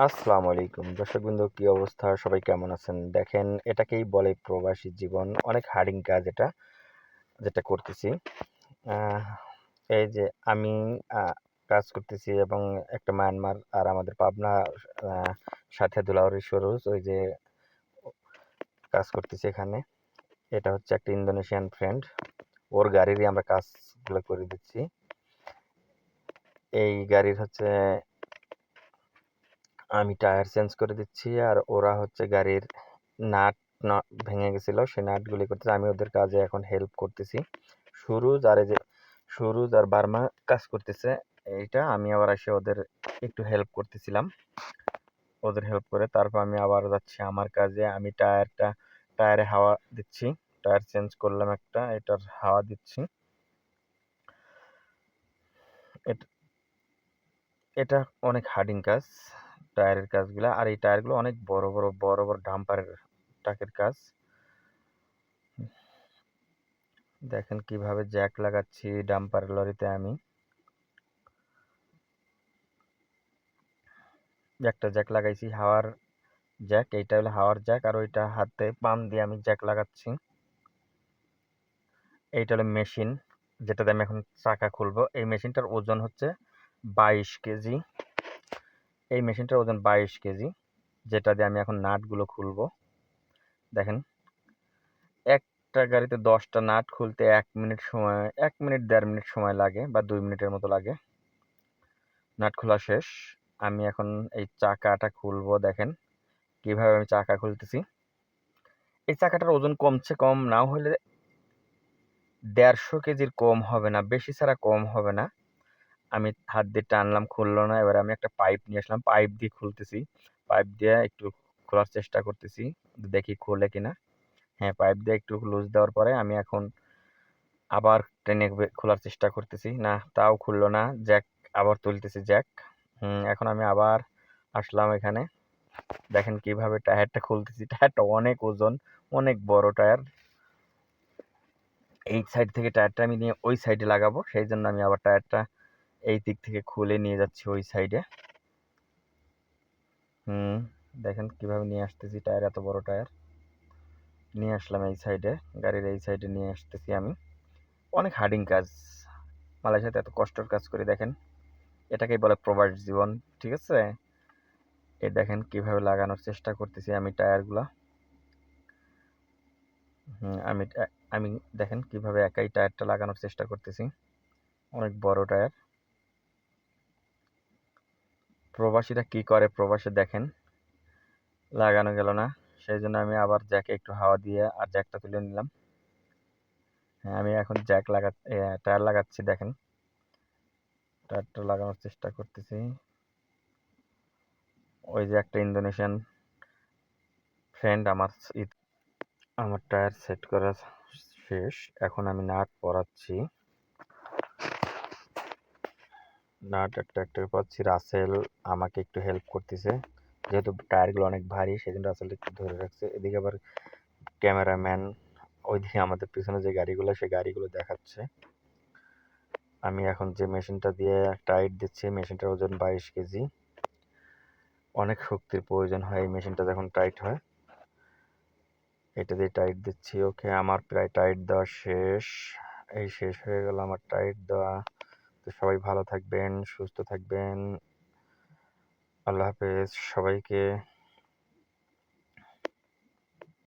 আসসালামু আলাইকুম দর্শকবৃন্দ, কি অবস্থা? সবাই কেমন আছেন? দেখেন, এটাকেই বলে প্রবাসী জীবন। অনেক হার্ডিং কাজ এটা, যেটা করতেছি। আহ, এই যে আমি কাজ করতেছি এবং একটা মায়ানমার আর আমাদের পাবনা সাথে দুলাউরি সরোজ, ওই যে কাজ করতেছি এখানে। এটা হচ্ছে একটা ইন্দোনেশিয়ান ফ্রেন্ড, ওর গাড়িরই আমরা কাজগুলো করে দিচ্ছি। এই গাড়ির হচ্ছে আমি টায়ার চেঞ্জ করে দিচ্ছি, আর ওরা হচ্ছে গাড়ির নাট ভেঙে গেছিল, সেই নাটগুলি করতেছে। আমি ওদের কাজে এখন হেল্প করতেছি। সুরুজ আর বার্মা কাজ করতেছে এইটা, আমি আবার এসে ওদের একটু হেল্প করতেছিলাম। ওদের হেল্প করে তারপর আমি আবার যাচ্ছি আমার কাজে। আমি টায়ারে হাওয়া দিচ্ছি, টায়ার চেঞ্জ করলাম একটা, এটার হাওয়া দিচ্ছি। এটা এটা অনেক হার্ডিং কাজ, টায়ারের কাজগুলা। আর এই টায়ারগুলো অনেক বড় বড় বড় বড় ডাম্পারের ট্রাকের কাজ। দেখেন কিভাবে জ্যাক লাগাচ্ছি ডাম্পার লরিতে। আমি একটা জ্যাক লাগাইছি, হাওয়ার জ্যাক। এইটা হলো হাওয়ার জ্যাক, আর ওইটা হাতে পাম্প দিয়ে আমি জ্যাক লাগাচ্ছি। এইটা হলো মেশিন, যেটাতে আমি এখন চাকা খুলবো। এই মেশিনটার ওজন হচ্ছে 22 কেজি। এই মেশিনটার ওজন 22 কেজি, যেটা দিয়ে আমি এখন নাটগুলো খুলবো। দেখেন, একটা গাড়িতে 10টা নাট খুলতে 1 মিনিট সময়, 1 মিনিট 1.5 মিনিট সময় লাগে, বা 2 মিনিটের মতো লাগে। নাট খোলা শেষ। আমি এখন এই চাকাটা খুলবো। দেখেন কিভাবে আমি চাকা খুলতেছি। এই চাকাটার ওজন কমছে কম না হলে 150 কেজির কম হবে না, বেশি ছাড়া কম হবে না। আমি হাত দিয়ে টানলাম, খুললো না। এবার আমি একটা পাইপ নিয়ে আসলাম, পাইপ দিয়ে খুলতেছি। পাইপ দিয়ে একটু খোলার চেষ্টা করতেছি, দেখি খোলে কিনা। হ্যাঁ, পাইপ দিয়ে একটু লুজ দেওয়ার পরে আমি এখন আবার টেনে খোলার চেষ্টা করতেছি, না তাও খুললো না। জ্যাক আবার তুলতেছি, জ্যাক। এখন আমি আবার আসলাম এখানে। দেখেন কিভাবে টায়ারটা খুলতেছি। টায়ারটা অনেক ওজন, অনেক বড় টায়ার। এই সাইড থেকে টায়ারটা আমি নিয়ে ওই সাইডে লাগাবো, সেই জন্য আমি আবার টায়ারটা এই দিক থেকে খুলে নিয়ে যাচ্ছি ওই সাইডে। দেখেন কিভাবে নিয়ে আসতেছি। টায়ার, এত বড় টায়ার নিয়ে আসলাম এই সাইডে, গাড়ির এই সাইডে নিয়ে আসতেছি আমি। অনেক হার্ডিং কাজ, মালয়েশিয়াতে এত কষ্টের কাজ করি। দেখেন, এটাকেই বলে প্রবাস জীবন, ঠিক আছে? এই দেখেন কিভাবে লাগানোর চেষ্টা করতেছি আমি টায়ারগুলা। আমি আমি দেখেন কিভাবে একাই টায়ারটা লাগানোর চেষ্টা করতেছি। অনেক বড় টায়ার। প্রবাসীরা কি করে, প্রবাসে দেখেন লাগানো গেল না, সেই জন্য আমি আবার জ্যাকে একটু হাওয়া দিয়ে আর জ্যাকটা তুলে নিলাম। হ্যাঁ, আমি এখন টায়ার লাগাচ্ছি। দেখেন, টায়ারটা লাগানোর চেষ্টা করতেছি। ওই যে একটা ইন্দোনেশিয়ান ফ্রেন্ড আমার টায়ার সেট করা শেষ। এখন আমি নাট পরাচ্ছি, নাট একটা একটা পাচ্ছি। রাসেল আমাকে একটু হেল্প করতেছে, যেহেতু টায়ারগুলো অনেক ভারী, সেজন্য রাসেল একটু ধরে রাখছে। এদিকে আবার ক্যামেরাম্যান ওইদিকে আমাদের পিছনে যে গাড়িগুলো, সেই গাড়িগুলো দেখাচ্ছে। আমি এখন যে মেশিনটা দিয়ে টাইট দিচ্ছি, মেশিনটার ওজন 22 কেজি। অনেক শক্তির প্রয়োজন হয় এই মেশিনটা যখন টাইট হয়। এটা দিয়ে টাইট দিচ্ছি। ওকে, আমার প্রায় টাইট দেওয়া শেষ। এই শেষ হয়ে গেল আমার টাইট দেওয়া। তো সবাই ভালো থাকবেন, সুস্থ থাকবেন। আল্লাহ হাফেজ সবাইকে।